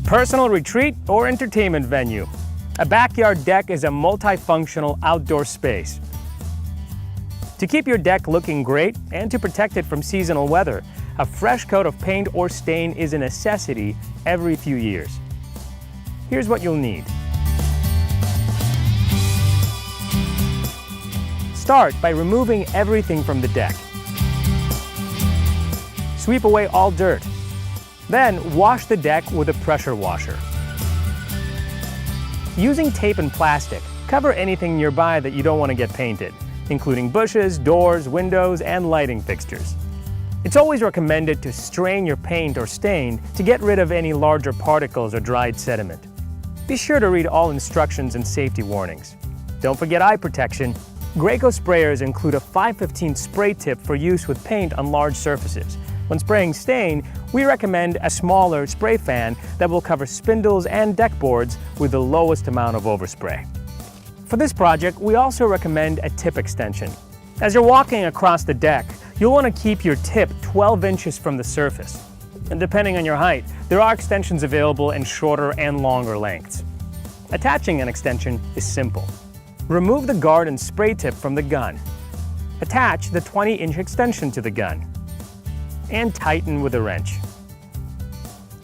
personal retreat or entertainment venue. A backyard deck is a multifunctional outdoor space. To keep your deck looking great and to protect it from seasonal weather, a fresh coat of paint or stain is a necessity every few years. Here's what you'll need. Start by removing everything from the deck. Sweep away all dirt. Then wash the deck with a pressure washer. Using tape and plastic, cover anything nearby that you don't want to get painted, including bushes, doors, windows, and lighting fixtures. It's always recommended to strain your paint or stain to get rid of any larger particles or dried sediment. Be sure to read all instructions and safety warnings. Don't forget eye protection. Graco sprayers include a 515 spray tip for use with paint on large surfaces. When spraying stain, we recommend a smaller spray fan that will cover spindles and deck boards with the lowest amount of overspray. For this project, we also recommend a tip extension. As you're walking across the deck, you'll want to keep your tip 12 inches from the surface. And depending on your height, there are extensions available in shorter and longer lengths. Attaching an extension is simple. Remove the guard and spray tip from the gun. Attach the 20-inch extension to the gun. And tighten with a wrench.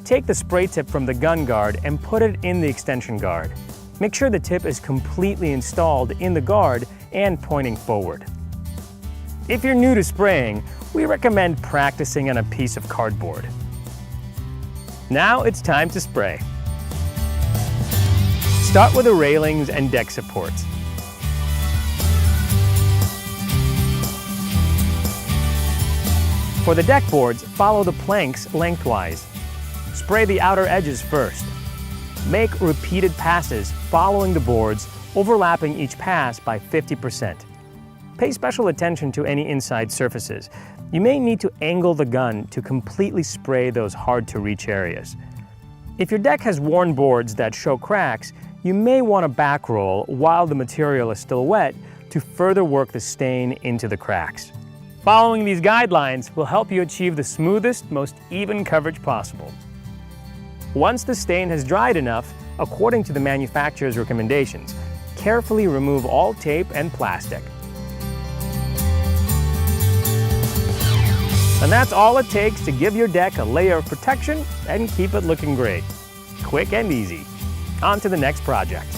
Take the spray tip from the gun guard and put it in the extension guard. Make sure the tip is completely installed in the guard and pointing forward. If you're new to spraying, we recommend practicing on a piece of cardboard. Now it's time to spray. Start with the railings and deck supports. For the deck boards, follow the planks lengthwise. Spray the outer edges first. Make repeated passes following the boards, overlapping each pass by 50%. Pay special attention to any inside surfaces. You may need to angle the gun to completely spray those hard-to-reach areas. If your deck has worn boards that show cracks, you may want to back roll while the material is still wet to further work the stain into the cracks. Following these guidelines will help you achieve the smoothest, most even coverage possible. Once the stain has dried enough, according to the manufacturer's recommendations, carefully remove all tape and plastic. And that's all it takes to give your deck a layer of protection and keep it looking great. Quick and easy. On to the next project.